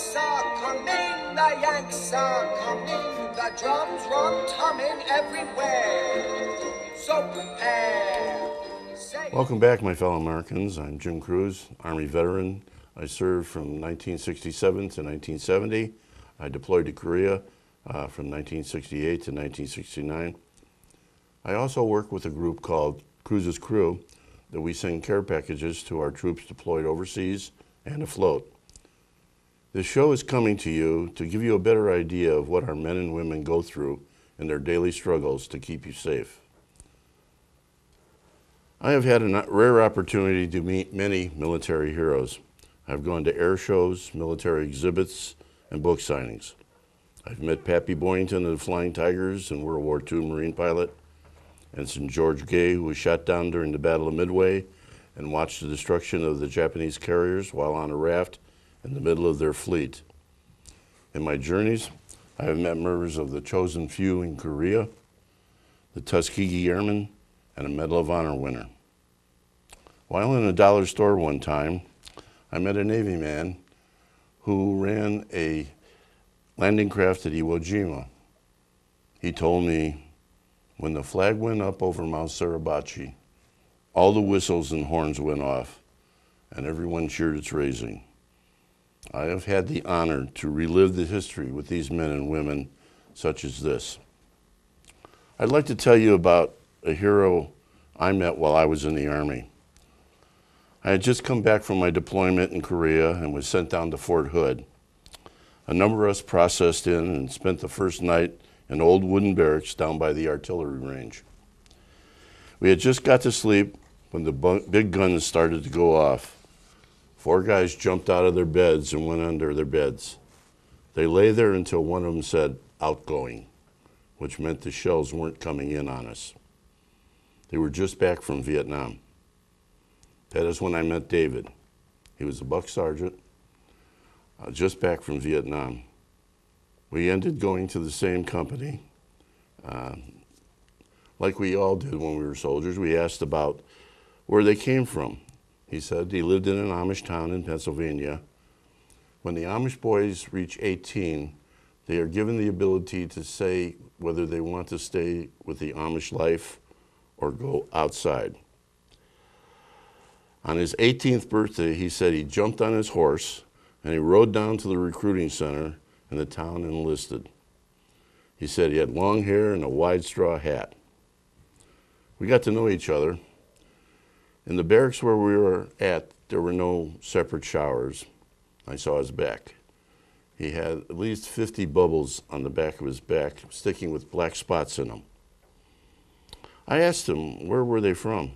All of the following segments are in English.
Yanks are coming, the Yanks are coming, the drums rum-tumming everywhere. So prepare. Welcome back, my fellow Americans. I'm Jim Kruse, Army veteran. I served from 1967 to 1970. I deployed to Korea from 1968 to 1969. I also work with a group called Kruse's Krew that we send care packages to our troops deployed overseas and afloat. This show is coming to you to give you a better idea of what our men and women go through in their daily struggles to keep you safe. I have had a rare opportunity to meet many military heroes. I've gone to air shows, military exhibits, and book signings. I've met Pappy Boyington of the Flying Tigers and World War II Marine pilot, Ensign George Gay, who was shot down during the Battle of Midway and watched the destruction of the Japanese carriers while on a raft in the middle of their fleet. In my journeys, I have met members of the Chosen Few in Korea, the Tuskegee Airmen, and a Medal of Honor winner. While in a dollar store one time, I met a Navy man who ran a landing craft at Iwo Jima. He told me, when the flag went up over Mount Suribachi, all the whistles and horns went off, and everyone cheered its raising. I have had the honor to relive the history with these men and women such as this. I'd like to tell you about a hero I met while I was in the Army. I had just come back from my deployment in Korea and was sent down to Fort Hood. A number of us processed in and spent the first night in old wooden barracks down by the artillery range. We had just got to sleep when the big guns started to go off. 4 guys jumped out of their beds and went under their beds. They lay there until one of them said, "Outgoing," which meant the shells weren't coming in on us. They were just back from Vietnam. That is when I met David. He was a buck sergeant, just back from Vietnam. We ended going to the same company. Like we all did when we were soldiers, we asked about where they came from. He said he lived in an Amish town in Pennsylvania. When the Amish boys reach 18, they are given the ability to say whether they want to stay with the Amish life or go outside. On his 18th birthday, he said he jumped on his horse and he rode down to the recruiting center in the town and enlisted. He said he had long hair and a wide straw hat. We got to know each other. In the barracks where we were at, there were no separate showers. I saw his back. He had at least 50 bubbles on the back of his back, sticking with black spots in them. I asked him, where were they from?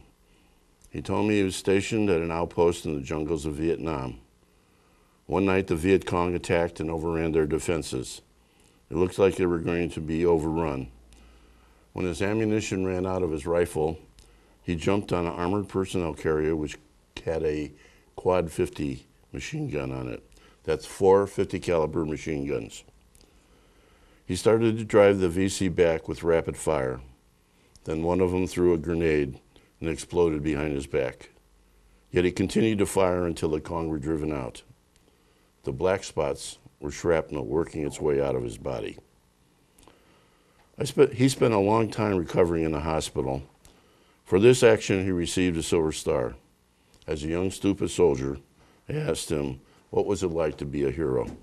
He told me he was stationed at an outpost in the jungles of Vietnam. One night, the Viet Cong attacked and overran their defenses. It looked like they were going to be overrun. When his ammunition ran out of his rifle, he jumped on an armored personnel carrier which had a quad 50 machine gun on it. That's 4 50 caliber machine guns. He started to drive the VC back with rapid fire. Then one of them threw a grenade and exploded behind his back. Yet he continued to fire until the Cong were driven out. The black spots were shrapnel working its way out of his body. He spent a long time recovering in the hospital. For this action, he received a Silver Star. As a young, stupid soldier, I asked him, what was it like to be a hero?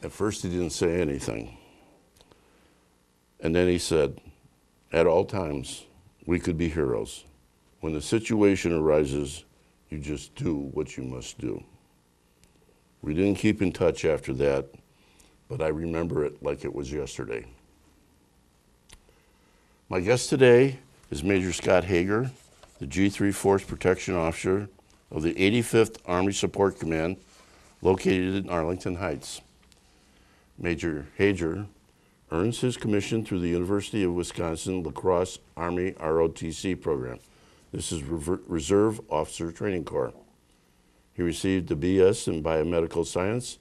At first, he didn't say anything. And then he said, at all times, we could be heroes. When the situation arises, you just do what you must do. We didn't keep in touch after that, but I remember it like it was yesterday. My guest today is Major Scott Hager, the G3 Force Protection Officer of the 85th Army Support Command, located in Arlington Heights. Major Hager earns his commission through the University of Wisconsin La Crosse Army ROTC program. This is Reserve Officer Training Corps. He received a BS in Biomedical Science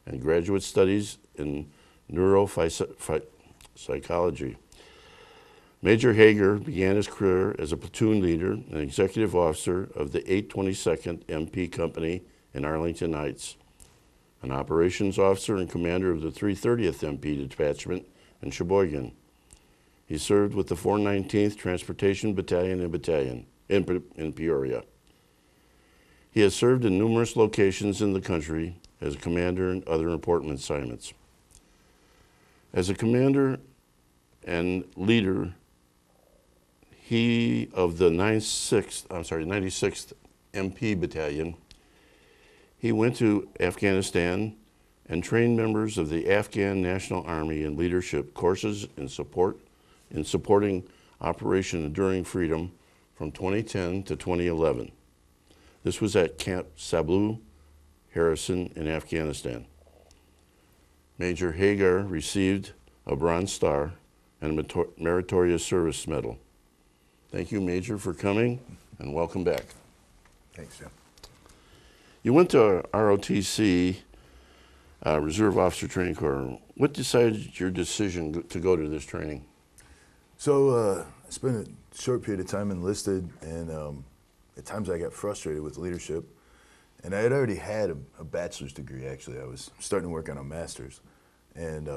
and graduate studies in neuropsychology. Major Hager began his career as a platoon leader and executive officer of the 822nd MP Company in Arlington Heights. an operations officer and commander of the 330th MP Detachment in Sheboygan. He served with the 419th Transportation Battalion in Peoria. He has served in numerous locations in the country as a commander and other important assignments. As a commander and leader, he of the 96th MP Battalion, he went to Afghanistan and trained members of the Afghan National Army in leadership courses in supporting Operation Enduring Freedom from 2010 to 2011. This was at Camp Sablu Harrison in Afghanistan. Major Hagar received a Bronze Star and a Meritorious Service Medal. Thank you, Major, for coming, and welcome back. Thanks, Jim. You went to ROTC, Reserve Officer Training Corps. What decided your decision to go to this training? So I spent a short period of time enlisted, and at times I got frustrated with leadership. And I had already had a bachelor's degree, actually. I was starting to work on a master's. And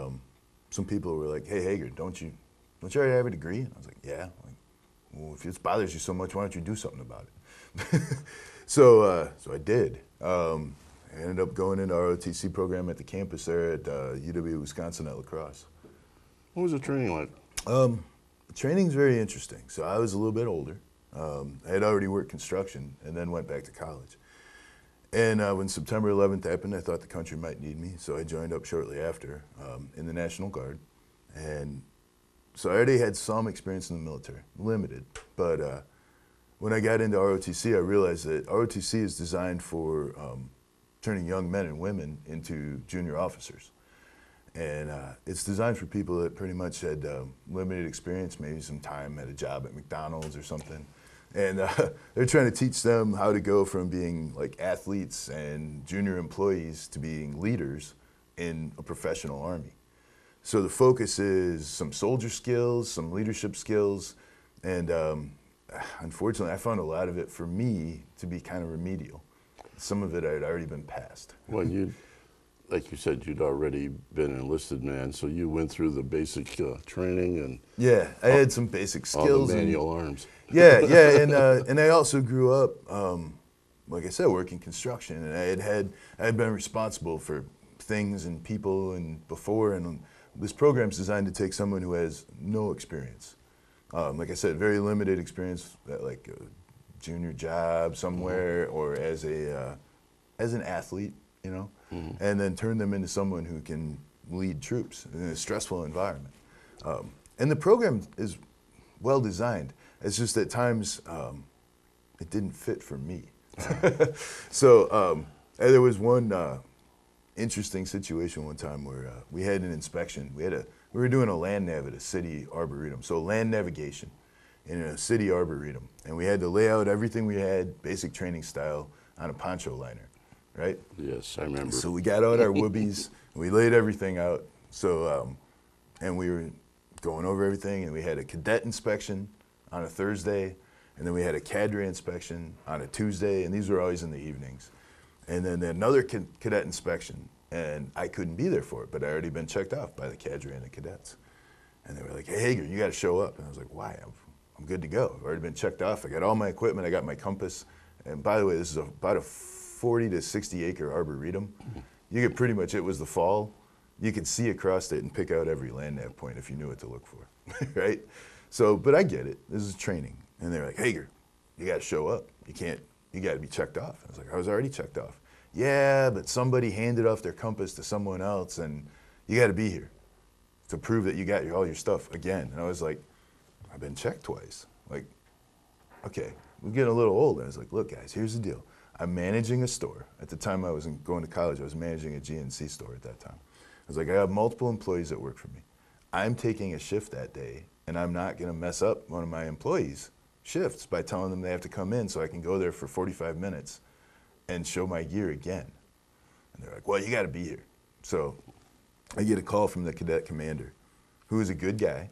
some people were like, hey, Hager, don't you already have a degree? And I was like, yeah. Like, well, if it bothers you so much, why don't you do something about it? So I did. I ended up going into ROTC program at the campus there at UW-Wisconsin at La Crosse. What was the training like? The training's very interesting. So I was a little bit older. I had already worked construction and then went back to college. And when September 11th happened, I thought the country might need me, so I joined up shortly after in the National Guard. And so I already had some experience in the military, limited. But when I got into ROTC, I realized that ROTC is designed for turning young men and women into junior officers. And it's designed for people that pretty much had limited experience, maybe some time at a job at McDonald's or something. And they're trying to teach them how to go from being like athletes and junior employees to being leaders in a professional army. So the focus is some soldier skills, some leadership skills, and unfortunately I found a lot of it for me to be kind of remedial. Some of it I had already been past. Well, like you said, you'd already been an enlisted man, so you went through the basic training and yeah, I had some basic skills. All the manual arms. Yeah, and I also grew up, like I said, working construction, and I had been responsible for things and people and before, and this program's designed to take someone who has no experience. Like I said, very limited experience at like a junior job somewhere or as an athlete, you know, and then turn them into someone who can lead troops in a stressful environment. And the program is well designed. It's just at times it didn't fit for me. So there was one interesting situation one time where we had an inspection. We were doing a land nav at a city arboretum, so land navigation in a city arboretum, and we had to lay out everything we had, basic training style, on a poncho liner, right? Yes, I remember. So we got out our whoobies, and we laid everything out. So and we were going over everything, and we had a cadet inspection on a Thursday, and then we had a cadre inspection on a Tuesday, and these were always in the evenings. And then another cadet inspection, and I couldn't be there for it, but I already been checked off by the cadre and the cadets. And they were like, hey, Hager, you got to show up. And I was like, why? I'm good to go. I've already been checked off. I got all my equipment. I got my compass. And by the way, this is about a 40 to 60 acre arboretum. You could pretty much, it was the fall. You could see across it and pick out every land nav point if you knew what to look for, right? So, but I get it. This is training. And they're like, Hager, you got to show up. You got to be checked off. I was like, I was already checked off. Yeah, but somebody handed off their compass to someone else, and you got to be here to prove that you got all your stuff again. And I was like, I've been checked twice. Like, okay, we're getting a little old. And I was like, look, guys, here's the deal. I'm managing a store. At the time I was going to college, I was managing a GNC store at that time. I was like, I have multiple employees that work for me. I'm taking a shift that day, and I'm not going to mess up one of my employees' shifts by telling them they have to come in so I can go there for 45 minutes and show my gear again. And they're like, well, you got to be here. So I get a call from the cadet commander, who is a good guy,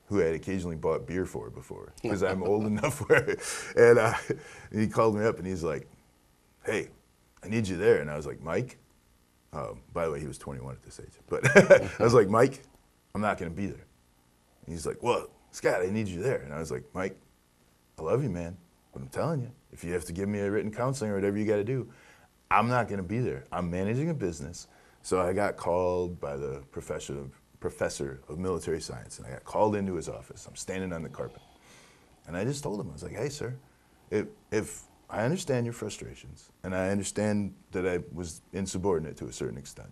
who I had occasionally bought beer for before, because I'm old enough where, and he called me up and he's like, hey, I need you there. And I was like, Mike? By the way, he was 21 at this age. But I was like, Mike, I'm not going to be there. And he's like, well, Scott, I need you there. And I was like, Mike, I love you, man, but I'm telling you, if you have to give me a written counseling or whatever you got to do, I'm not going to be there. I'm managing a business. So I got called by the professor of military science, and I got called into his office. I'm standing on the carpet. And I just told him, I was like, hey, sir, if I understand your frustrations, and I understand that I was insubordinate to a certain extent,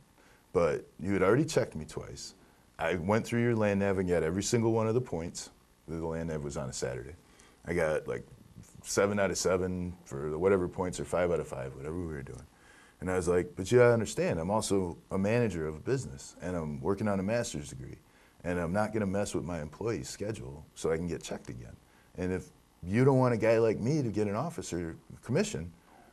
but you had already checked me twice. I went through your land nav and got every single one of the points. The land nav was on a Saturday. I got like 7 out of 7 for the whatever points, or 5 out of 5, whatever we were doing. And I was like, but you gotta understand, I'm also a manager of a business, and I'm working on a master's degree, and I'm not gonna mess with my employee's schedule so I can get checked again. And if you don't want a guy like me to get an officer commission,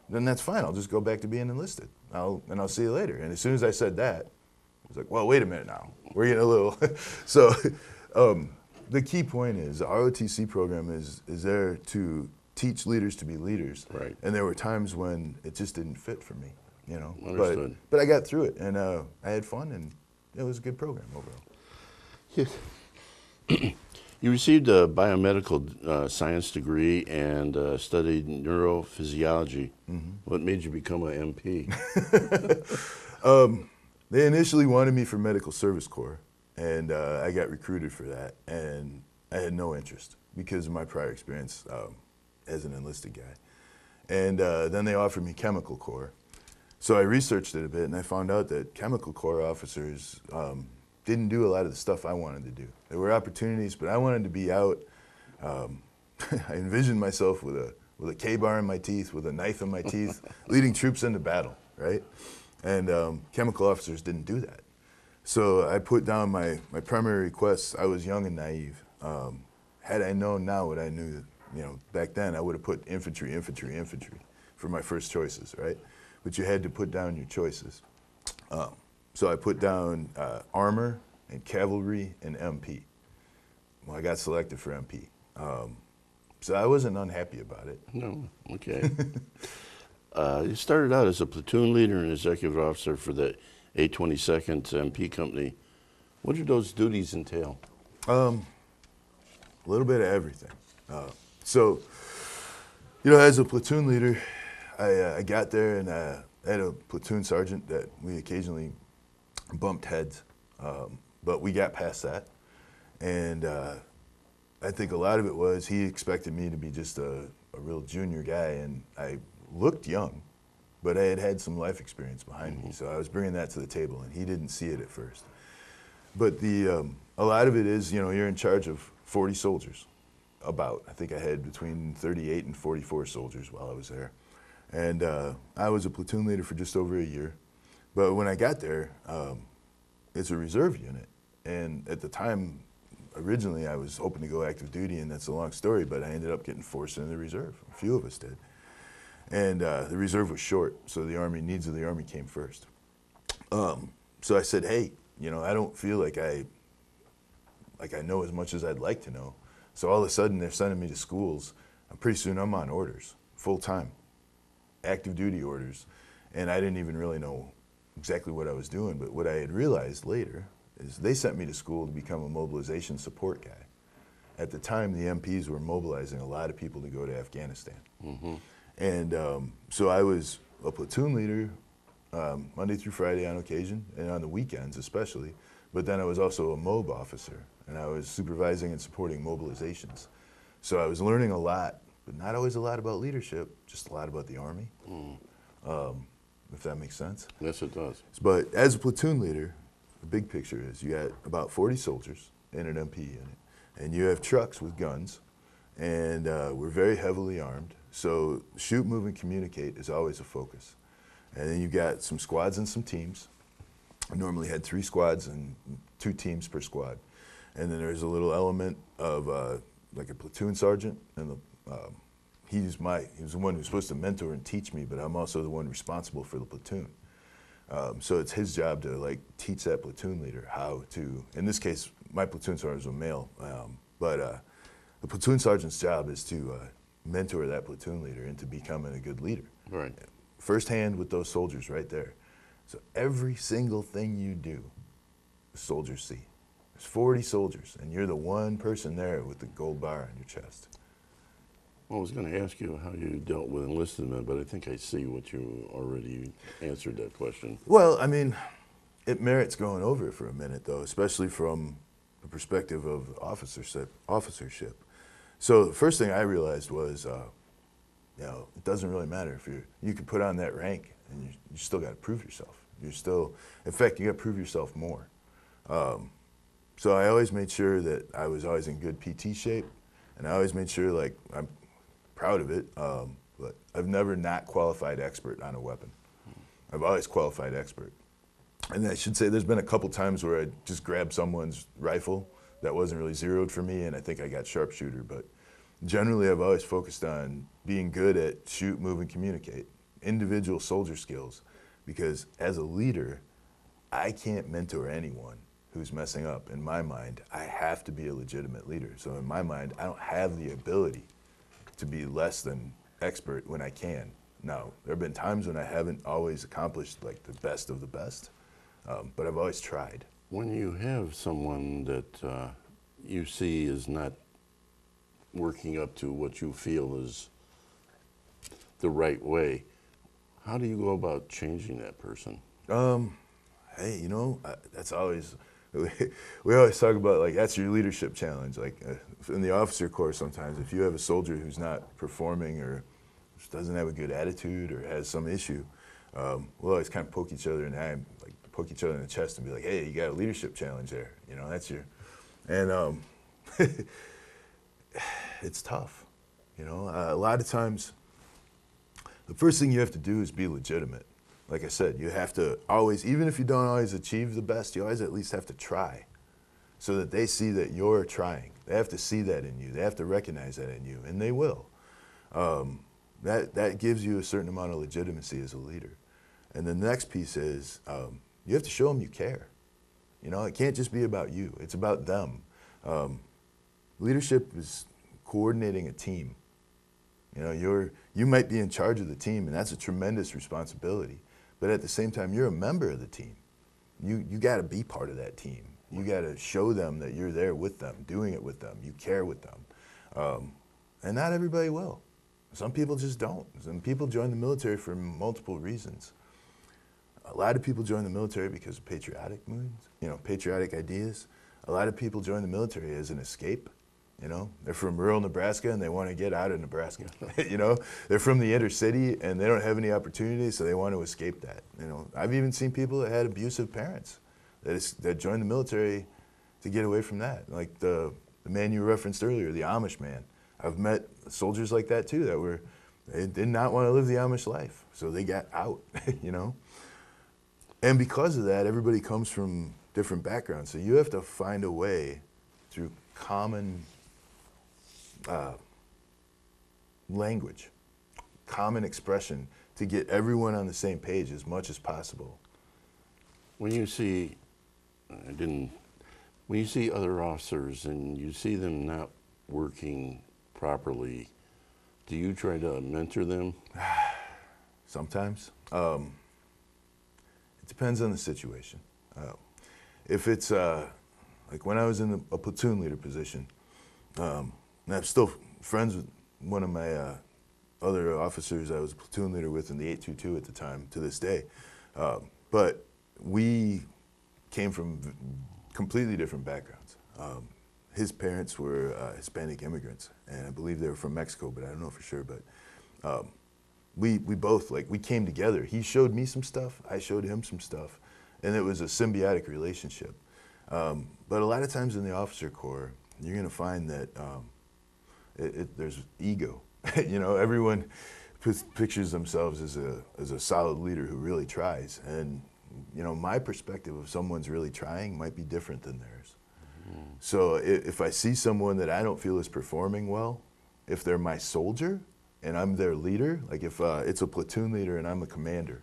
then that's fine. I'll just go back to being enlisted. I'll see you later. And as soon as I said that, I was like, well, wait a minute now. We're getting a little. So the key point is the ROTC program is there to teach leaders to be leaders. Right. And there were times when it just didn't fit for me, you know. Understood. But I got through it, and I had fun, and it was a good program overall. Yes. You received a biomedical science degree and studied neurophysiology. Mm-hmm. What made you become an MP? They initially wanted me for Medical Service Corps, and I got recruited for that, and I had no interest because of my prior experience as an enlisted guy. And then they offered me Chemical Corps. So I researched it a bit, and I found out that Chemical Corps officers didn't do a lot of the stuff I wanted to do. There were opportunities, but I wanted to be out. I envisioned myself with a K-bar in my teeth, with a knife in my teeth, leading troops into battle, right? And chemical officers didn't do that. So I put down my primary requests. I was young and naive. Had I known now what I knew, you know, back then, I would have put infantry, infantry, infantry for my first choices, right? But you had to put down your choices. So I put down armor and cavalry and MP. Well, I got selected for MP. So I wasn't unhappy about it. No, okay. You started out as a platoon leader and executive officer for the 822nd MP Company. What did those duties entail? A little bit of everything. So, you know, as a platoon leader, I got there, and I had a platoon sergeant that we occasionally bumped heads, but we got past that. And I think a lot of it was he expected me to be just a real junior guy, and I looked young, but I had had some life experience behind me, so I was bringing that to the table, and he didn't see it at first. But a lot of it is, you know, you're in charge of 40 soldiers, about. I think I had between 38 and 44 soldiers while I was there. And I was a platoon leader for just over a year. But when I got there, it's a reserve unit. And at the time, originally I was hoping to go active duty, and that's a long story, but I ended up getting forced into the reserve. A few of us did. And the reserve was short, so the Army needs of the Army came first. So I said, hey, you know, I don't feel like I know as much as I'd like to know. So all of a sudden they're sending me to schools. Pretty soon I'm on orders, full time, active duty orders. And I didn't even really know exactly what I was doing, but what I had realized later is they sent me to school to become a mobilization support guy. At the time, the MPs were mobilizing a lot of people to go to Afghanistan. Mm-hmm. And so I was a platoon leader Monday through Friday on occasion, and on the weekends especially. But then I was also a MOB officer, and I was supervising and supporting mobilizations. So I was learning a lot, but not always a lot about leadership, just a lot about the Army, if that makes sense. Yes, it does. But as a platoon leader, the big picture is you got about 40 soldiers in an MP unit, and you have trucks with guns, and we're very heavily armed. So shoot, move, and communicate is always a focus. And then you got some squads and some teams. I normally had 3 squads and 2 teams per squad. And then there's a little element of like a platoon sergeant, and he was the one who's supposed to mentor and teach me, but I'm also the one responsible for the platoon. So it's his job to like teach that platoon leader how to, in this case, my platoon sergeant was a male, but the platoon sergeant's job is to mentor that platoon leader into becoming a good leader. Right. Firsthand with those soldiers right there. So every single thing you do, the soldiers see. There's 40 soldiers, and you're the one person there with the gold bar on your chest. Well, I was going to ask you how you dealt with enlistment, but I think I see what you already answered that question. Well, I mean, it merits going over it for a minute, though, especially from the perspective of officership. So the first thing I realized was, it doesn't really matter if you can put on that rank, and you still got to prove yourself. In fact, you got to prove yourself more. So I always made sure that I was always in good PT shape, and I always made sure, like, I'm proud of it, but I've never not qualified expert on a weapon. I've always qualified expert. And I should say there's been a couple times where I just grabbed someone's rifle that wasn't really zeroed for me, and I think I got sharpshooter, but generally I've always focused on being good at shoot, move, and communicate, individual soldier skills, because as a leader, I can't mentor anyone who's messing up. In my mind, I have to be a legitimate leader. So in my mind, I don't have the ability to be less than expert when I can. Now, there have been times when I haven't always accomplished like the best of the best, but I've always tried. When you have someone that you see is not working up to what you feel is the right way, how do you go about changing that person? Hey, that's always, we always talk about, like, that's your leadership challenge. Like, in the officer corps sometimes, if you have a soldier who's not performing or just doesn't have a good attitude or has some issue, we'll always kind of poke each other in the eye, like poke each other in the chest and be like, hey, you got a leadership challenge there. That's your, and it's tough. A lot of times, the first thing you have to do is be legitimate. Like I said, you have to always, even if you don't always achieve the best, you always at least have to try so that they see that you're trying. They have to see that in you. They have to recognize that in you, and they will. That gives you a certain amount of legitimacy as a leader. And the next piece is you have to show them you care. It can't just be about you. It's about them. Leadership is coordinating a team. You might be in charge of the team, and that's a tremendous responsibility. But at the same time, you're a member of the team. You got to be part of that team. You got to show them that you're there with them, doing it with them. You care with them. And not everybody will. Some people just don't. Some people join the military for multiple reasons. A lot of people join the military because of patriotic moods, patriotic ideas. A lot of people join the military as an escape. They're from rural Nebraska and they want to get out of Nebraska. They're from the inner city and they don't have any opportunities, so they want to escape that. I've even seen people that had abusive parents that joined the military to get away from that. Like the man you referenced earlier, the Amish man. I've met soldiers like that too they did not want to live the Amish life, so they got out. And because of that, everybody comes from different backgrounds, so you have to find a way through common language, common expression, to get everyone on the same page as much as possible. When you see, when you see other officers and you see them not working properly, do you try to mentor them? Sometimes. It depends on the situation. If it's like when I was in a platoon leader position, and I'm still friends with one of my other officers I was a platoon leader with in the 822 at the time to this day. But we came from completely different backgrounds. His parents were Hispanic immigrants, and I believe they were from Mexico, but I don't know for sure. But we both, we came together. He showed me some stuff, I showed him some stuff, and it was a symbiotic relationship. But a lot of times in the officer corps, you're going to find that there's ego. Everyone pictures themselves as a solid leader who really tries, and my perspective of someone's really trying might be different than theirs. Mm-hmm. So if I see someone that I don't feel is performing well, if they're my soldier and I'm their leader, like if it's a platoon leader and I'm a commander,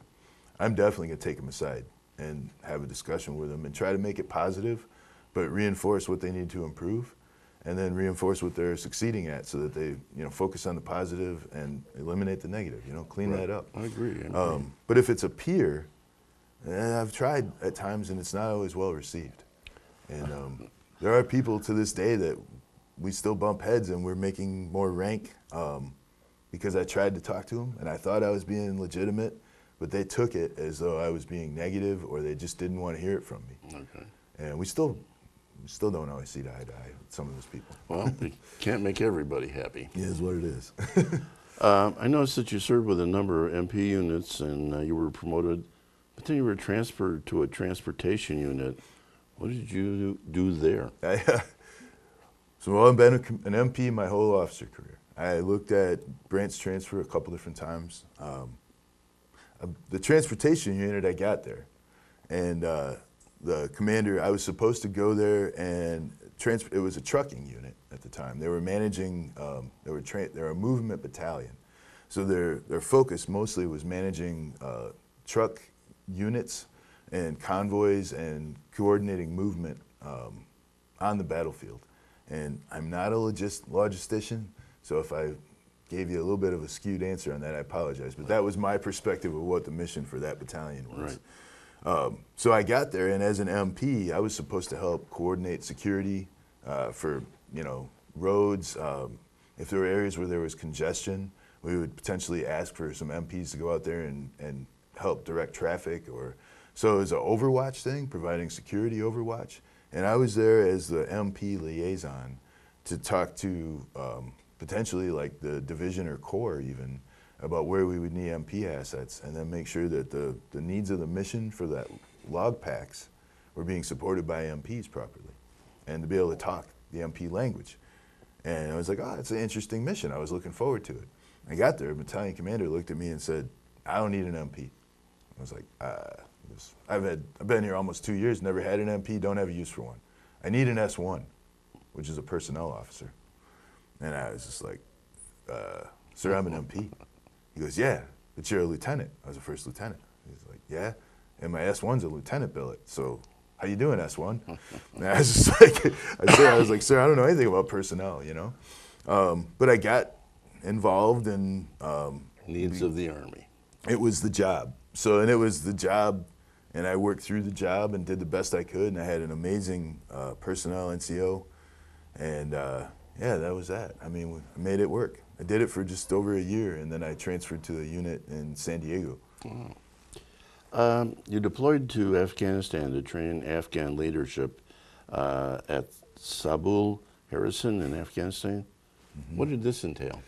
I'm definitely going to take them aside and have a discussion with them and try to make it positive, but reinforce what they need to improve, and then reinforce what they're succeeding at, so that they focus on the positive and eliminate the negative, clean that up. I agree. But if it's a peer, I've tried at times, and it's not always well received. And there are people to this day that we still bump heads, and we're making more rank because I tried to talk to them, and I thought I was being legitimate, but they took it as though I was being negative, or they just didn't want to hear it from me. Okay. And we still don't always see eye to eye with some of those people. Well, you can't make everybody happy. It is what it is. I noticed that you served with a number of MP units, and you were promoted, but then you were transferred to a transportation unit. What did you do there? So I've been an MP my whole officer career. I looked at branch transfer a couple different times. The transportation unit, I got there, and the commander, I was supposed to go there and it was a trucking unit at the time. They were managing, they were a movement battalion. So their focus mostly was managing truck units and convoys and coordinating movement on the battlefield. And I'm not a logistician, so if I gave you a little bit of a skewed answer on that, I apologize. But that was my perspective of what the mission for that battalion was. Right. So I got there, and as an MP, I was supposed to help coordinate security for, roads. If there were areas where there was congestion, we would potentially ask for some MPs to go out there and help direct traffic. So it was an overwatch thing, providing security overwatch. And I was there as the MP liaison to talk to potentially like the division or corps even about where we would need MP assets, and then make sure that the needs of the mission for that log packs were being supported by MPs properly, and to be able to talk the MP language. And I was like, oh, it's an interesting mission. I was looking forward to it. I got there, battalion commander looked at me and said, I don't need an MP. I was like, I've been here almost 2 years, never had an MP, don't have a use for one. I need an S1, which is a personnel officer. And I was just like, sir, I'm an MP. He goes, yeah, but you're a lieutenant. I was a first lieutenant. He's like, yeah, and my S1's a lieutenant billet, so how you doing, S1? And I was just like, I was like, sir, I don't know anything about personnel, But I got involved in Needs of the Army. It was the job. And it was the job, and I worked through the job and did the best I could, and I had an amazing personnel NCO, and yeah, that was that. I mean, I made it work. I did it for just over a year, and then I transferred to a unit in San Diego. Wow. You deployed to Afghanistan to train Afghan leadership at Sabul Harrison in Afghanistan. Mm-hmm. What did this entail?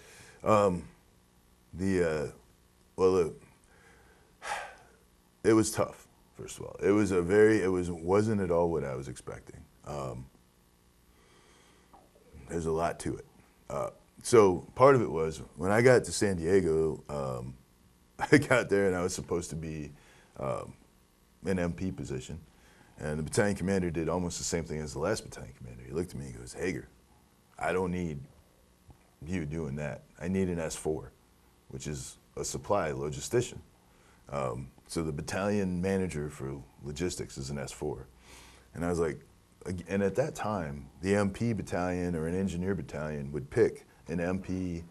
It was tough, first of all. Wasn't at all what I was expecting. There's a lot to it. So part of it was, when I got to San Diego, I got there and I was supposed to be an MP position. And the battalion commander did almost the same thing as the last battalion commander. He looked at me and goes, Hager, I don't need you doing that. I need an S4, which is a supply logistician. So the battalion manager for logistics is an S4. And I was like, and at that time, the MP battalion or an engineer battalion would pick an MP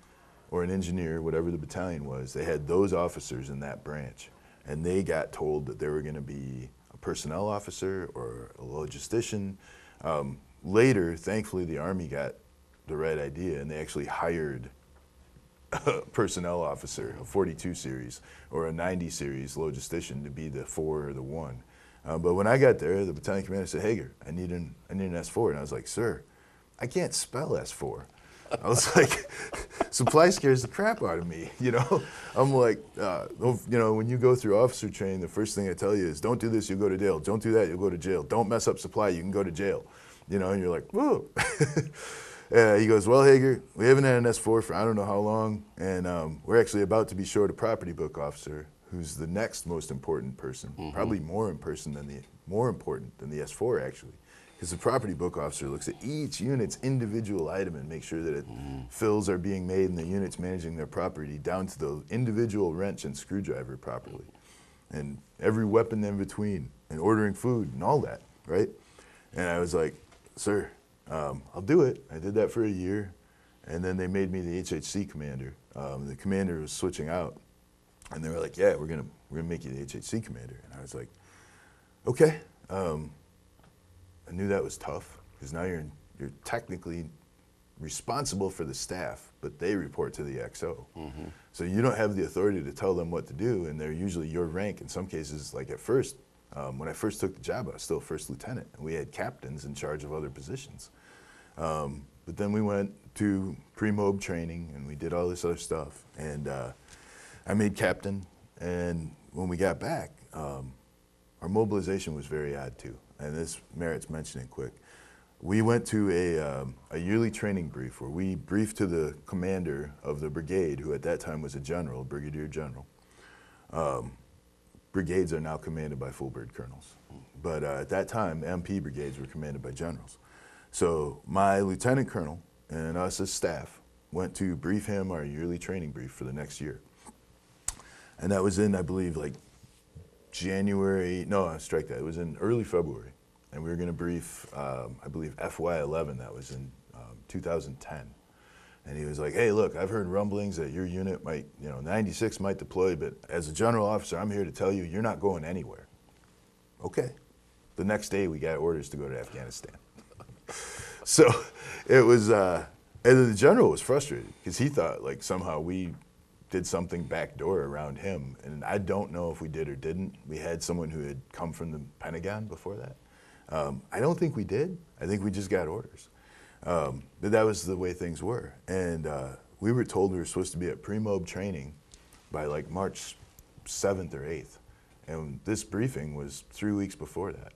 or an engineer, whatever the battalion was. They had those officers in that branch, and they got told that they were going to be a personnel officer or a logistician. Later, thankfully, the Army got the right idea, and they actually hired a personnel officer, a 42 series or a 90 series logistician to be the 4 or the 1. But when I got there, the battalion commander said, Hager, I need an S4. And I was like, sir, I can't spell S4. I was like, supply scares the crap out of me, I'm like, when you go through officer training, the first thing I tell you is, don't do this, you'll go to jail. Don't do that, you'll go to jail. Don't mess up supply, you can go to jail. And you're like, whoa. He goes, well, Hager, we haven't had an S4 for I don't know how long, and we're actually about to be short a property book officer, who's the next most important person, probably more important than the S4 actually, because the property book officer looks at each unit's individual item and makes sure that fills are being made and the unit's managing their property down to the individual wrench and screwdriver properly, and every weapon in between, and ordering food and all that, right? And I was like, sir, I'll do it. I did that for a year, and then they made me the HHC commander. The commander was switching out. And they were like, yeah, we're gonna make you the HHC commander. And I was like, Okay. I knew that was tough because now you're technically responsible for the staff, but they report to the XO. So you don't have the authority to tell them what to do, and they're usually your rank. In some cases, like at first, when I first took the job, I was still first lieutenant, and we had captains in charge of other positions. But then we went to pre-mob training, and we did all this other stuff, and I made captain, and when we got back, our mobilization was very odd too, and this merits mentioning quick. We went to a yearly training brief where we briefed to the commander of the brigade, who at that time was a general, brigadier general. Brigades are now commanded by full bird colonels, but at that time, MP brigades were commanded by generals. So my lieutenant colonel and us as staff went to brief him our yearly training brief for the next year. And that was in, I believe, like January, no, strike that, it was in early February. And we were gonna brief, I believe, FY11, that was in 2010. And he was like, hey, look, I've heard rumblings that your unit might, 96 might deploy, but as a general officer, I'm here to tell you, you're not going anywhere. Okay. The next day, we got orders to go to Afghanistan. So it was, and the general was frustrated because he thought like somehow we did something backdoor around him. And I don't know if we did or didn't. We had someone who had come from the Pentagon before that. I don't think we did. I think we just got orders. But that was the way things were. And we were told we were supposed to be at pre-mob training by like March 7th or 8th. And this briefing was 3 weeks before that.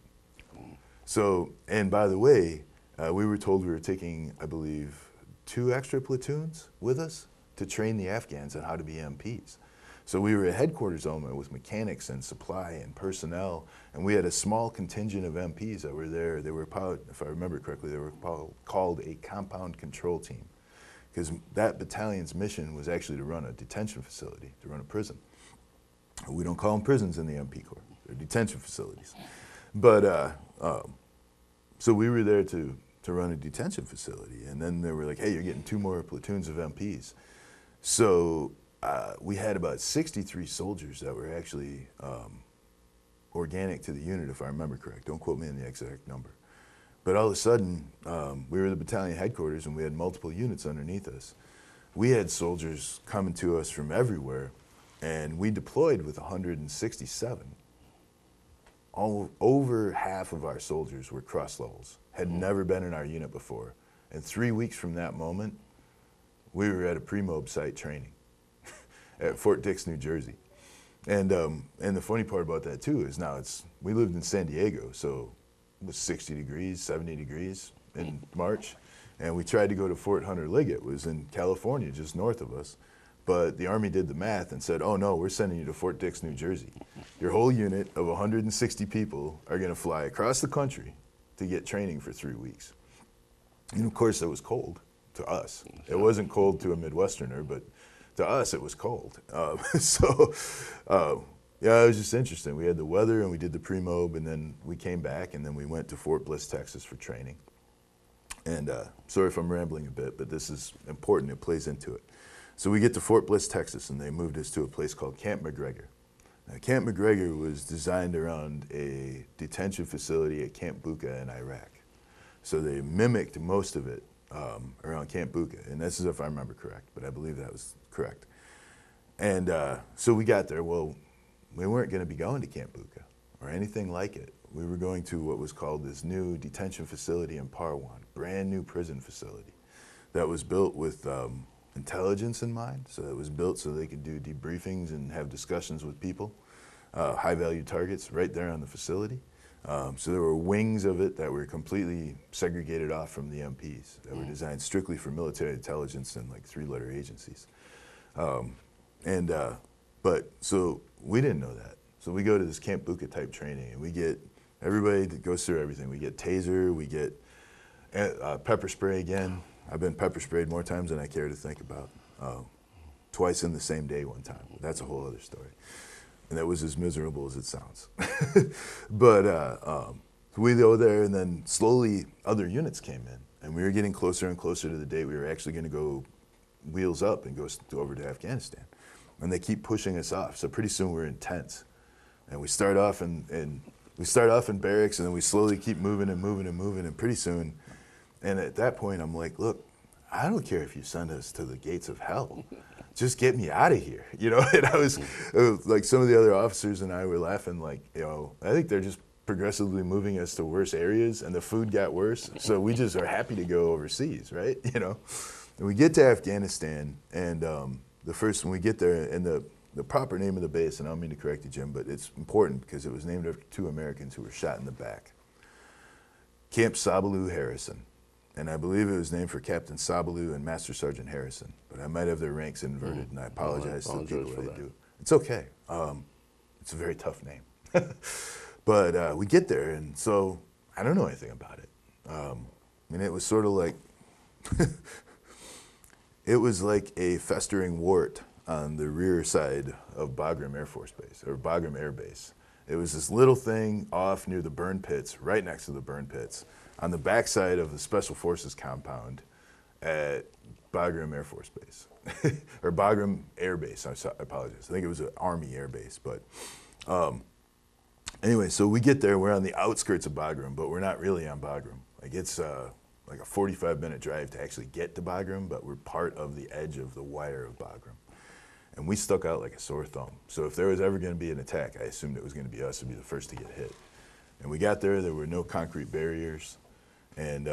So, and by the way, we were told we were taking, I believe, 2 extra platoons with us to train the Afghans on how to be MPs. So we were a headquarters element with mechanics and supply and personnel, and we had a small contingent of MPs that were there. They were, if I remember correctly, they were called a compound control team, because that battalion's mission was actually to run a detention facility, to run a prison. We don't call them prisons in the MP Corps. They're detention facilities. But so we were there to run a detention facility, and then they were like, hey, you're getting 2 more platoons of MPs. So we had about 63 soldiers that were actually organic to the unit, if I remember correct. Don't quote me on the exact number. But all of a sudden, we were the battalion headquarters, and we had multiple units underneath us. We had soldiers coming to us from everywhere, and we deployed with 167. Over half of our soldiers were cross levels, had never been in our unit before. And 3 weeks from that moment, we were at a pre-mob site training at Fort Dix, New Jersey. And the funny part about that too is now we lived in San Diego, so it was 60 degrees, 70 degrees in March. And we tried to go to Fort Hunter Liggett, it was in California, just north of us. But the Army did the math and said, oh no, we're sending you to Fort Dix, New Jersey. Your whole unit of 160 people are gonna fly across the country to get training for 3 weeks. And of course it was cold to us. It wasn't cold to a Midwesterner, but to us it was cold. Yeah, it was just interesting. We had the weather and we did the pre-mob, and then we came back and then we went to Fort Bliss, Texas for training. And sorry if I'm rambling a bit, but this is important, it plays into it. So we get to Fort Bliss, Texas, and they moved us to a place called Camp McGregor. Now, Camp McGregor was designed around a detention facility at Camp Bucca in Iraq. So they mimicked most of it around Camp Bucca, and this is if I remember correct, but I believe that was correct. And so we got there. Well, we weren't going to be going to Camp Bucca or anything like it. We were going to what was called this new detention facility in Parwan, brand new prison facility that was built with intelligence in mind. So it was built so they could do debriefings and have discussions with people, high-value targets right there on the facility. So there were wings of it that were completely segregated off from the MPs that were designed strictly for military intelligence and like 3-letter agencies. But so we didn't know that. So we go to this Camp Bucca type training, and we get everybody that goes through everything. We get taser, we get pepper spray again. I've been pepper sprayed more times than I care to think about. Twice in the same day one time. That's a whole other story. And that was as miserable as it sounds. But we go there, and then slowly other units came in, and we were getting closer and closer to the day we were actually going to go wheels up and go over to Afghanistan. And they keep pushing us off. So pretty soon we're in tents. And we start off in we start off in barracks, and then we slowly keep moving and moving and moving, and pretty soon, and at that point, I'm like, look, I don't care if you send us to the gates of hell. Just get me out of here, you know? And it was like some of the other officers and I were laughing like, you know, I think they're just progressively moving us to worse areas, and the food got worse, so we just are happy to go overseas, right? You know? And we get to Afghanistan, and when we get there, and the proper name of the base, and I don't mean to correct you, Jim, but it's important because it was named after 2 Americans who were shot in the back. Camp Sabaloo Harrison. And I believe it was named for Captain Sabaloo and Master Sergeant Harrison, but I might have their ranks inverted, and I apologize to the people that do. It's okay. It's a very tough name. But we get there, and so I don't know anything about it. I mean, it was sort of like, it was like a festering wart on the rear side of Bagram Air Force Base, or Bagram Air Base. It was this little thing off near the burn pits, right next to the burn pits, on the backside of the Special Forces compound at Bagram Air Force Base, or Bagram Air Base, I apologize. I think it was an Army Air Base, but anyway, so we get there, we're on the outskirts of Bagram, but we're not really on Bagram. Like it's like a 45-minute drive to actually get to Bagram, but we're part of the edge of the wire of Bagram. And we stuck out like a sore thumb. So if there was ever gonna be an attack, I assumed it was gonna be us to be the first to get hit. And we got there were no concrete barriers. And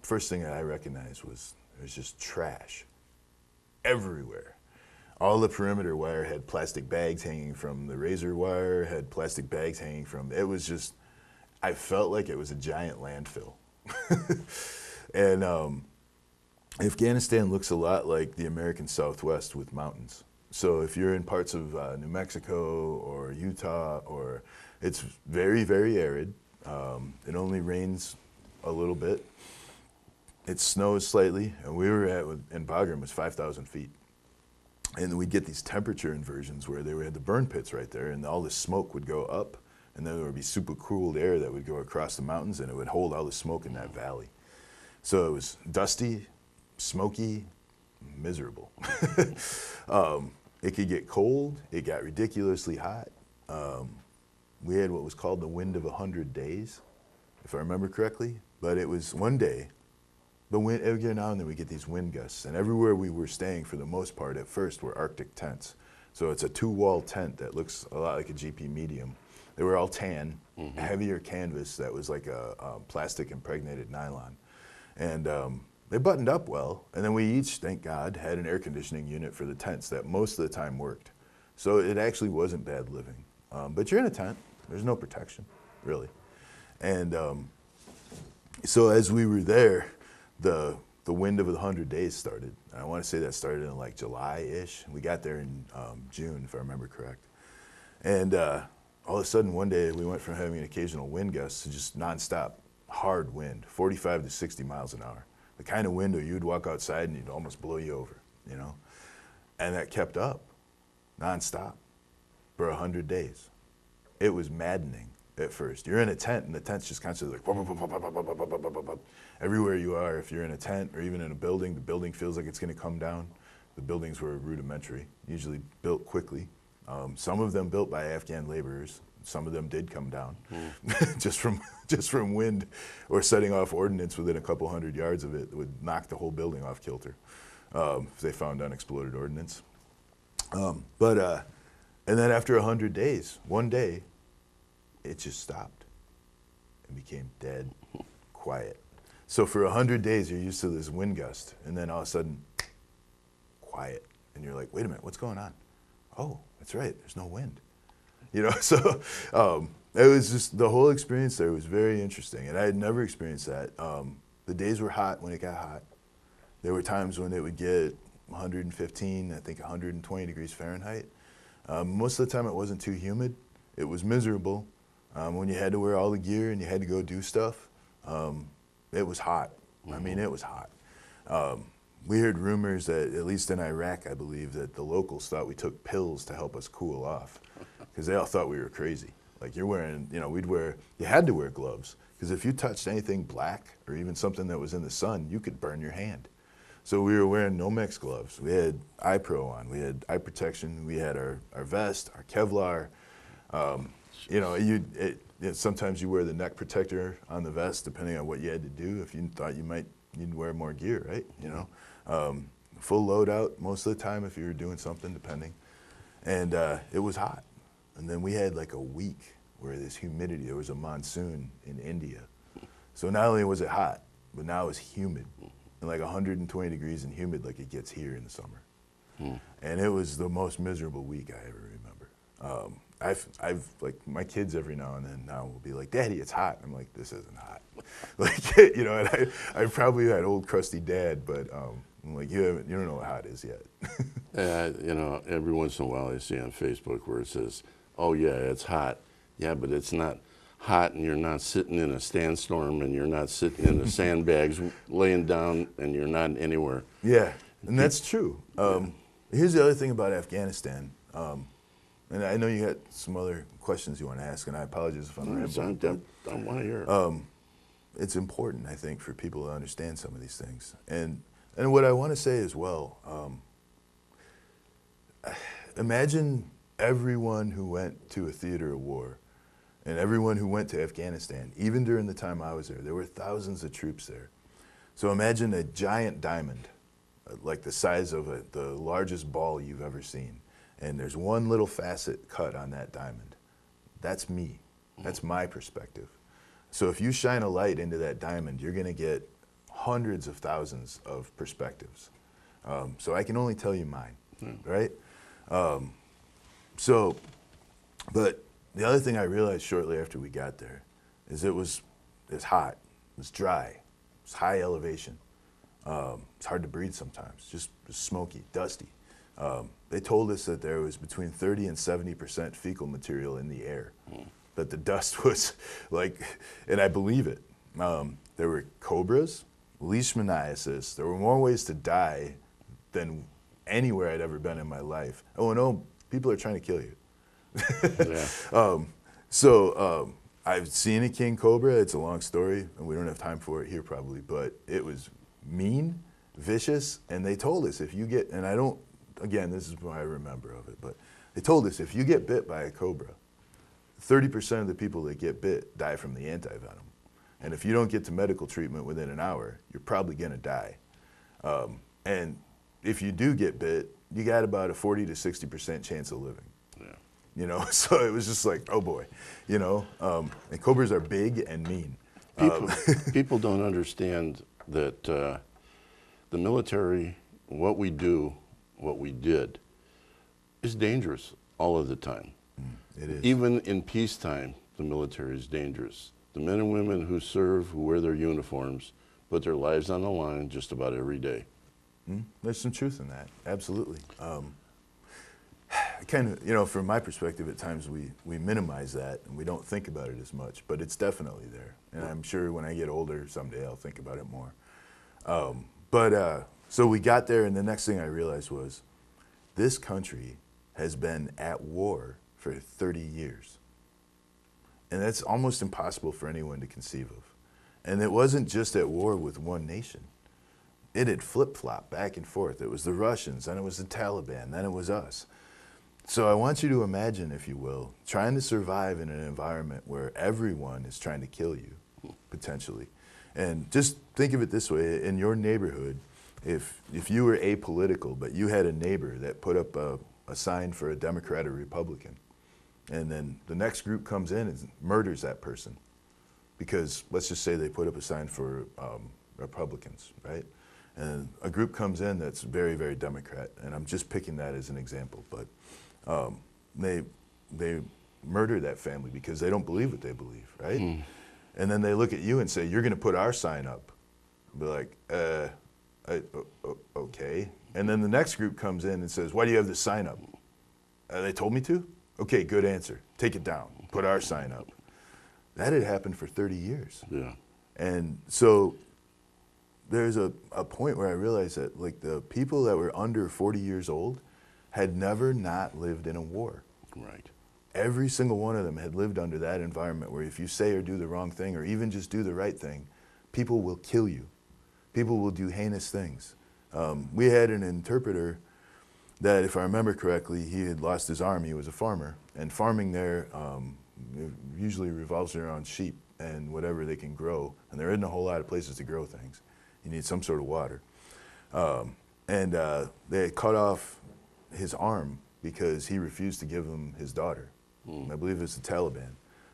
first thing that I recognized was there's just trash everywhere. All the perimeter wire had plastic bags hanging from the razor wire, had plastic bags hanging from, it was just, I felt like it was a giant landfill. And Afghanistan looks a lot like the American Southwest with mountains. So if you're in parts of New Mexico or Utah, or it's very, very arid. It only rains a little bit. It snows slightly, and we were in Bagram was 5,000 feet. And we'd get these temperature inversions where they had the burn pits right there, and all the smoke would go up, and then there would be super cooled air that would go across the mountains, and it would hold all the smoke in that valley. So it was dusty, smoky, miserable. It could get cold, it got ridiculously hot. We had what was called the wind of 100 days, if I remember correctly. But it was one day, the wind, every now and then we get these wind gusts, and everywhere we were staying for the most part at first were Arctic tents. So it's a 2-wall tent that looks a lot like a GP medium. They were all tan, heavier canvas that was like a plastic impregnated nylon. And they buttoned up well, and then we each, thank God, had an air conditioning unit for the tents that most of the time worked. So it actually wasn't bad living. But you're in a tent, there's no protection, really. And so as we were there, the wind of the 100 days started. And I want to say that started in like July-ish. We got there in June, if I remember correct. And all of a sudden, one day, we went from having an occasional wind gust to just nonstop hard wind, 45 to 60 miles an hour. The kind of wind where you'd walk outside and it'd almost blow you over, you know? And that kept up, nonstop, for 100 days. It was maddening at first. You're in a tent, and the tent's just constantly like, everywhere you are, if you're in a tent or even in a building, the building feels like it's gonna come down. The buildings were rudimentary, usually built quickly. Some of them built by Afghan laborers. Some of them did come down, just from wind or setting off ordnance within a couple hundred yards of it that would knock the whole building off kilter if they found unexploded ordnance. And then after 100 days, one day, it just stopped and became dead quiet. So for 100 days, you're used to this wind gust, and then all of a sudden, quiet. And you're like, wait a minute, what's going on? Oh, that's right, there's no wind. You know, so it was just, the whole experience there was very interesting, and I had never experienced that. The days were hot when it got hot. There were times when it would get 115, I think 120 degrees Fahrenheit. Most of the time it wasn't too humid. It was miserable. When you had to wear all the gear and you had to go do stuff, it was hot. I mean, it was hot. We heard rumors that, at least in Iraq, I believe, that the locals thought we took pills to help us cool off, because they all thought we were crazy. Like, you're wearing, you know, you had to wear gloves, because if you touched anything black or even something that was in the sun, you could burn your hand. So we were wearing Nomex gloves. We had eye pro on. We had eye protection. We had our vest, our Kevlar. You know, yeah, sometimes you wear the neck protector on the vest, depending on what you had to do. If you thought you might need to wear more gear, right? You know, full loadout most of the time if you were doing something, depending. And it was hot. And then we had like a week where this humidity, there was a monsoon in India. So not only was it hot, but now it was humid, and like 120 degrees and humid like it gets here in the summer. And it was the most miserable week I ever remember. I've like my kids every now and then now will be like, "Daddy, it's hot." I'm like, "This isn't hot." Like, you know, and I probably had old crusty dad, but I'm like, you don't know what hot is yet. You know, every once in a while I see on Facebook where it says, "Oh yeah, it's hot." Yeah, but it's not hot, and you're not sitting in a sandstorm, and you're not sitting in the sandbags laying down, and you're not anywhere. Yeah, and that's true. Here's the other thing about Afghanistan, and I know you got some other questions you want to ask, and I apologize if I'm rambling. I want to hear it. It's important, I think, for people to understand some of these things. And what I want to say as well, imagine everyone who went to a theater of war and everyone who went to Afghanistan, even during the time I was there. There were thousands of troops there. So imagine a giant diamond, like the size of the largest ball you've ever seen. And there's one little facet cut on that diamond. That's me. That's my perspective. So if you shine a light into that diamond, you're going to get hundreds of thousands of perspectives. So I can only tell you mine, right? But the other thing I realized shortly after we got there is it's hot, it's dry, it's high elevation. It's hard to breathe sometimes, just smoky, dusty. They told us that there was between 30 and 70% fecal material in the air, that the dust was like, and I believe it. There were cobras, leishmaniasis. There were more ways to die than anywhere I'd ever been in my life. Oh, no, people are trying to kill you. I've seen a king cobra. It's a long story, and we don't have time for it here probably, but it was mean, vicious, and they told us if you get, and I don't, again, this is what I remember of it, but they told us if you get bit by a cobra, 30% of the people that get bit die from the antivenom. And if you don't get to medical treatment within an hour, you're probably going to die. And if you do get bit, you got about a 40 to 60% chance of living. You know, so it was just like, oh boy, you know, and cobras are big and mean. People don't understand that the military, what we do, what we did, is dangerous all of the time. It is. Even in peacetime, the military is dangerous. The men and women who serve, who wear their uniforms, put their lives on the line just about every day. There's some truth in that, absolutely. Kind of, you know, from my perspective, at times we minimize that and we don't think about it as much, but it's definitely there. And I'm sure when I get older someday I'll think about it more. So we got there, and the next thing I realized was this country has been at war for 30 years. And that's almost impossible for anyone to conceive of. And it wasn't just at war with one nation. It had flip-flopped back and forth. It was the Russians, then it was the Taliban, then it was us. So I want you to imagine, if you will, trying to survive in an environment where everyone is trying to kill you, potentially. And just think of it this way, in your neighborhood, if you were apolitical, but you had a neighbor that put up a sign for a Democrat or Republican, and then the next group comes in and murders that person, because let's just say they put up a sign for Republicans, right? And a group comes in that's very, very Democrat, and I'm just picking that as an example, but they murder that family because they don't believe what they believe, right? And then they look at you and say, you're going to put our sign up. Be like, okay. And then the next group comes in and says, why do you have this sign up? They told me to? Okay, good answer. Take it down. Put our sign up. That had happened for 30 years. Yeah. And so there's a point where I realized that like the people that were under 40 years old had never not lived in a war. Right. Every single one of them had lived under that environment where if you say or do the wrong thing or even just do the right thing, people will kill you. People will do heinous things. We had an interpreter that, if I remember correctly, he had lost his arm. He was a farmer. And farming there, It usually revolves around sheep and whatever they can grow, and there isn't a whole lot of places to grow things. You need some sort of water. They had cut off his arm because he refused to give them his daughter. I believe it's the Taliban.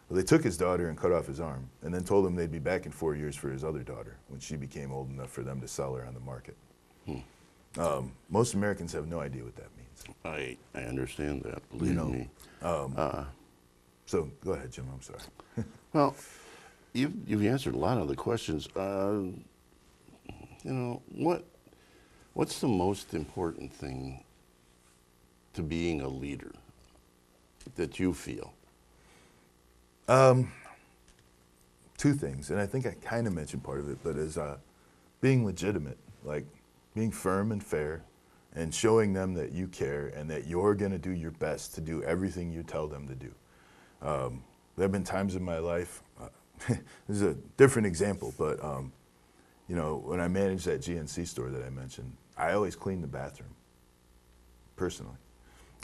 Well, they took his daughter and cut off his arm, and then told him they'd be back in 4 years for his other daughter when she became old enough for them to sell her on the market. Most Americans have no idea what that means. I understand that, believe me. So go ahead, Jim, I'm sorry. Well, you've answered a lot of the questions. What's the most important thing to being a leader that you feel? Two things, and I think I kind of mentioned part of it, but is being legitimate, like being firm and fair, and showing them that you care and that you're going to do your best to do everything you tell them to do. There have been times in my life, this is a different example, but when I managed that GNC store that I mentioned, I always cleaned the bathroom, personally.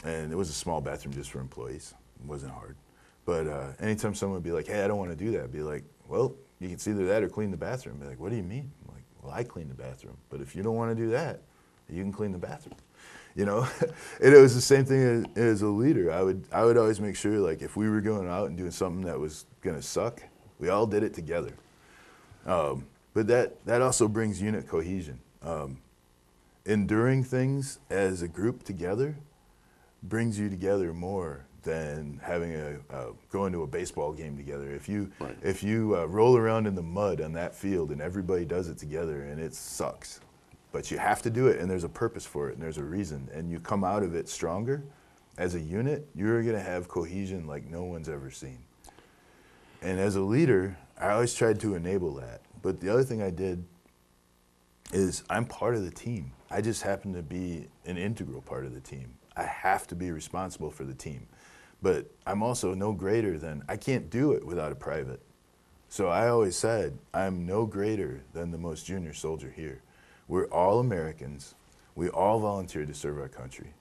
And it was a small bathroom just for employees. It wasn't hard. But anytime someone would be like, hey, I don't want to do that, I'd be like, well, you can see either that or clean the bathroom. I'd be like, what do you mean? I'm like, well, I clean the bathroom. But if you don't want to do that, you can clean the bathroom. And it was the same thing as a leader. I would always make sure, like, if we were going out and doing something that was going to suck, we all did it together. But that also brings unit cohesion. Enduring things as a group together brings you together more than having going to a baseball game together. If you roll around in the mud on that field and everybody does it together and it sucks, but you have to do it and there's a purpose for it and there's a reason and you come out of it stronger as a unit, you're going to have cohesion like no one's ever seen. And as a leader, I always tried to enable that. But the other thing I did is I'm part of the team. I just happen to be an integral part of the team. I have to be responsible for the team. But I'm also no greater than, I can't do it without a private. So I always said, I'm no greater than the most junior soldier here. We're all Americans. We all volunteered to serve our country.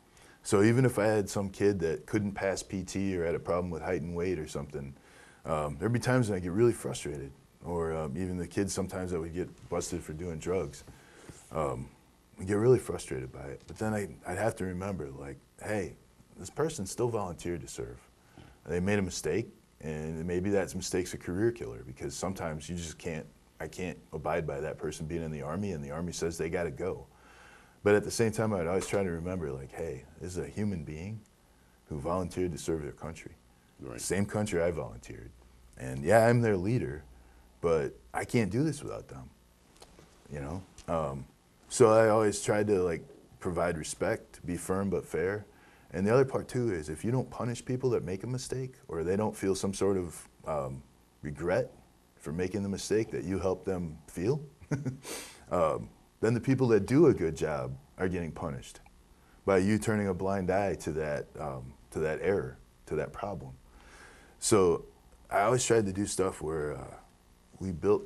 So even if I had some kid that couldn't pass PT or had a problem with height and weight or something, there'd be times when I get really frustrated. Or even the kids sometimes that would get busted for doing drugs. I get really frustrated by it. But then I'd have to remember, like, hey, this person still volunteered to serve. They made a mistake, and maybe that mistake's a career killer because sometimes you just I can't abide by that person being in the Army, and the Army says they got to go. But at the same time, I'd always try to remember, like, hey, this is a human being who volunteered to serve their country. Right. Same country I volunteered. And yeah, I'm their leader, but I can't do this without them, So I always tried to, like, provide respect, be firm but fair. And the other part, too, is if you don't punish people that make a mistake or they don't feel some sort of regret for making the mistake that you help them feel, then the people that do a good job are getting punished by you turning a blind eye to that error, to that problem. So I always tried to do stuff where we built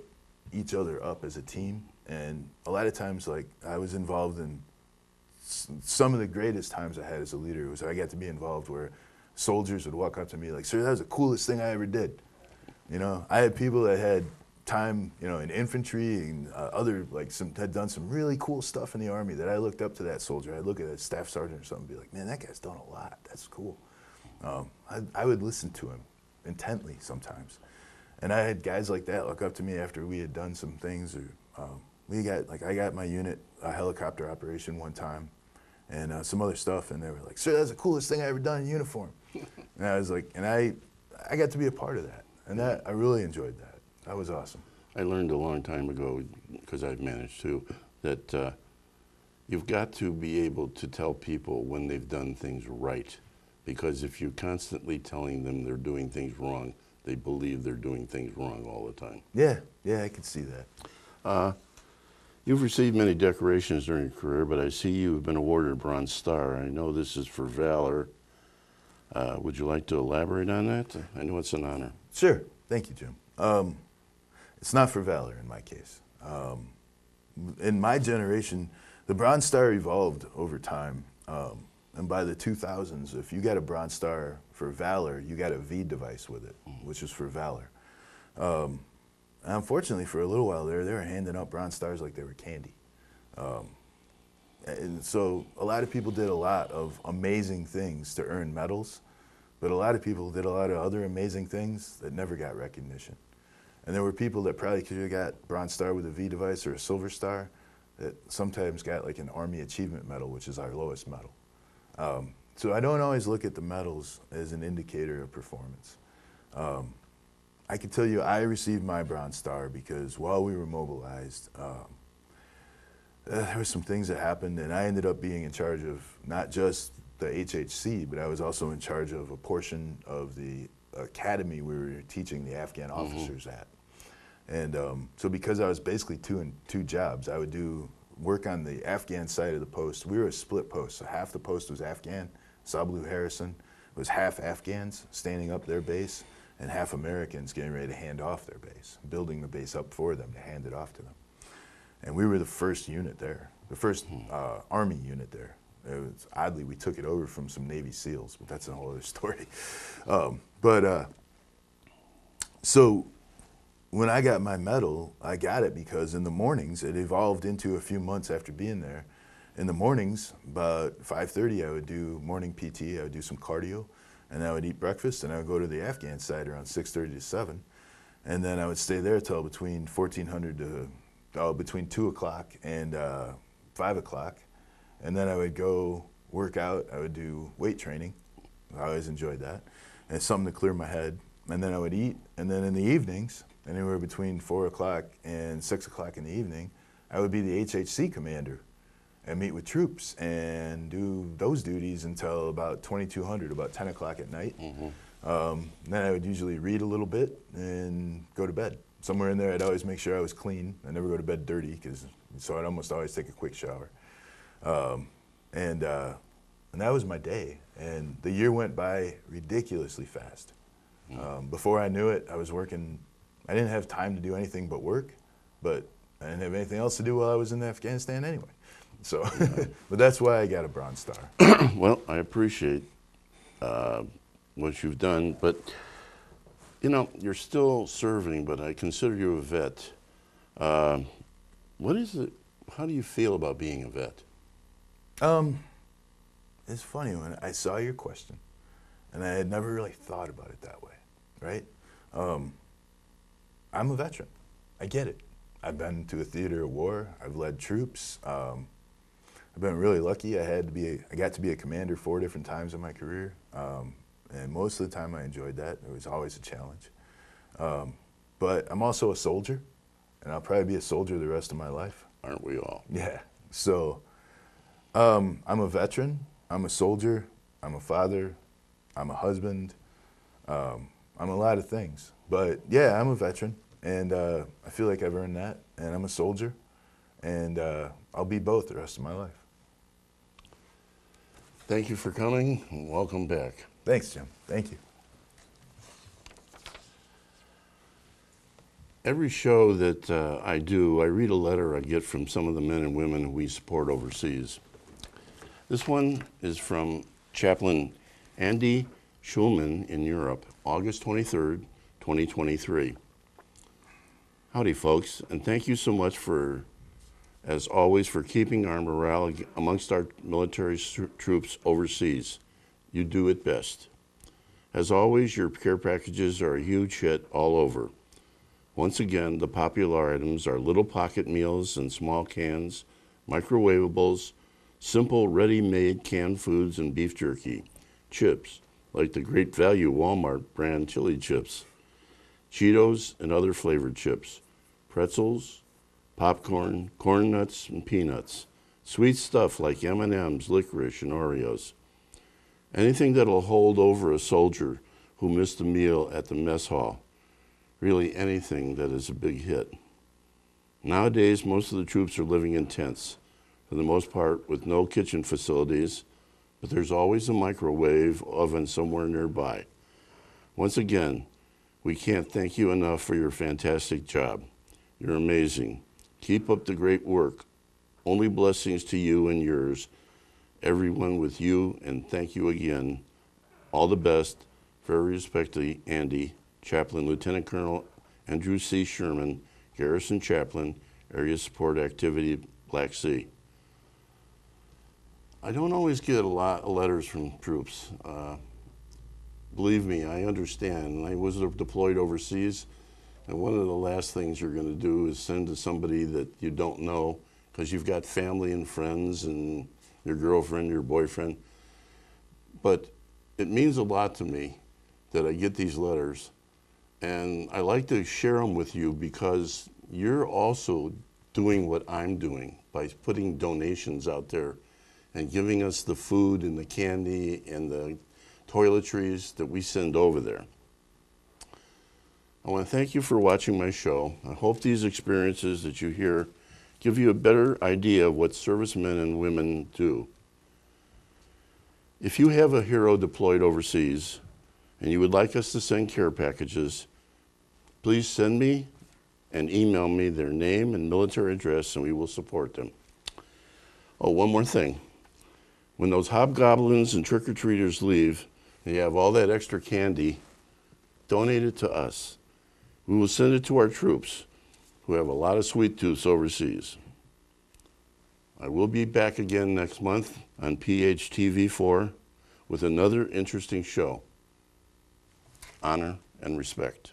each other up as a team. And a lot of times, like, I was involved in some of the greatest times I had as a leader was I got to be involved where soldiers would walk up to me like, sir, that was the coolest thing I ever did. I had people that had time, in infantry and had done some really cool stuff in the Army that I looked up to that soldier. I'd look at a staff sergeant or something and be like, man, that guy's done a lot. That's cool. I would listen to him intently sometimes. And I had guys like that look up to me after we had done some things. Or I got my unit a helicopter operation one time and some other stuff, and they were like, sir, that's the coolest thing I ever done in uniform. And I was like, and I got to be a part of that. And I really enjoyed that. That was awesome. I learned a long time ago, because I've managed too, that you've got to be able to tell people when they've done things right. Because if you're constantly telling them they're doing things wrong, they believe they're doing things wrong all the time. Yeah, I could see that. You've received many decorations during your career, but I see you've been awarded a Bronze Star. I know this is for valor. Would you like to elaborate on that? I know it's an honor. Sure. Thank you, Jim. It's not for valor in my case. In my generation, the Bronze Star evolved over time. And by the 2000s, if you got a Bronze Star for Valor, you got a V device with it, which is for Valor. Unfortunately, for a little while there, they were handing out Bronze Stars like they were candy. And so a lot of people did a lot of amazing things to earn medals, but a lot of people did a lot of other amazing things that never got recognition. And there were people that probably could have got Bronze Star with a V device or a Silver Star that sometimes got like an Army Achievement Medal, which is our lowest medal. So I don't always look at the medals as an indicator of performance. I can tell you I received my Bronze Star because while we were mobilized, there were some things that happened, and I ended up being in charge of not just the HHC, but I was also in charge of a portion of the academy we were teaching the Afghan officers at. And so because I was basically two jobs, I would do work on the Afghan side of the post. We were a split post, so half the post was Afghan. Sablu Harrison was half Afghans standing up their base, and half Americans getting ready to hand off their base, building the base up for them to hand it off to them. And we were the first unit there, the first Army unit there. Oddly, we took it over from some Navy SEALs, but that's a whole other story. So when I got my medal, I got it because in the mornings, it evolved into a few months after being there. In the mornings, about 5:30, I would do morning PT, I would do some cardio, and I would eat breakfast, and I would go to the Afghan side around 6:30 to 7. And then I would stay there till between 1400 to between 2 o'clock and 5 o'clock. And then I would go work out. I would do weight training. I always enjoyed that. And it's something to clear my head. And then I would eat. And then in the evenings, anywhere between 4 o'clock and 6 o'clock in the evening, I would be the HHC commander and meet with troops and do those duties until about 2200, about 10 o'clock at night. Then I would usually read a little bit and go to bed. Somewhere in there, I'd always make sure I was clean. I never go to bed dirty, so I'd almost always take a quick shower. And that was my day. And the year went by ridiculously fast. Before I knew it, I was working. I didn't have time to do anything but work, but I didn't have anything else to do while I was in Afghanistan anyway. So, but that's why I got a Bronze Star. Well, I appreciate what you've done, but you know, you're still serving, but I consider you a vet. What is it? How do you feel about being a vet? It's funny, when I saw your question, and I had never really thought about it that way, right? I'm a veteran. I get it. I've been to a theater of war. I've led troops. I've been really lucky. I got to be a commander 4 different times in my career. And most of the time I enjoyed that. It was always a challenge. But I'm also a soldier, and I'll probably be a soldier the rest of my life. Aren't we all? Yeah. So I'm a veteran, I'm a soldier, I'm a father, I'm a husband, I'm a lot of things. But yeah, I'm a veteran, and I feel like I've earned that, and I'm a soldier, and I'll be both the rest of my life. Thank you for coming, and welcome back. Thanks, Jim. Thank you. Every show that I do, I read a letter I get from some of the men and women who we support overseas. This one is from Chaplain Andy Schulman in Europe, August 23rd, 2023. Howdy, folks, and thank you so much for, as always, for keeping our morale amongst our military troops overseas. You do it best. As always, your care packages are a huge hit all over. Once again, the popular items are little pocket meals in small cans, microwavables, simple ready-made canned foods and beef jerky, chips, like the Great Value Walmart brand chili chips, Cheetos and other flavored chips, pretzels, popcorn, corn nuts and peanuts, sweet stuff like M&Ms, licorice, and Oreos. Anything that'll hold over a soldier who missed a meal at the mess hall. Really anything that is a big hit. Nowadays, most of the troops are living in tents, for the most part with no kitchen facilities, but there's always a microwave oven somewhere nearby. Once again, we can't thank you enough for your fantastic job. You're amazing. Keep up the great work. Only blessings to you and yours, everyone with you, and thank you again. All the best. Very respectfully, Andy, Chaplain Lieutenant Colonel Andrew C. Sherman, Garrison Chaplain, Area Support Activity, Black Sea. I don't always get a lot of letters from troops. Believe me, I understand. I was deployed overseas, and one of the last things you're going to do is send to somebody that you don't know, because you've got family and friends and your girlfriend, your boyfriend. But it means a lot to me that I get these letters, and I like to share them with you because you're also doing what I'm doing by putting donations out there and giving us the food and the candy and the toiletries that we send over there. I want to thank you for watching my show. I hope these experiences that you hear give you a better idea of what servicemen and women do. If you have a hero deployed overseas and you would like us to send care packages, please send me and email me their name and military address, and we will support them. Oh, one more thing. When those hobgoblins and trick-or-treaters leave, and you have all that extra candy, donate it to us. We will send it to our troops who have a lot of sweet tooths overseas. I will be back again next month on PHTV4 with another interesting show. Honor and respect.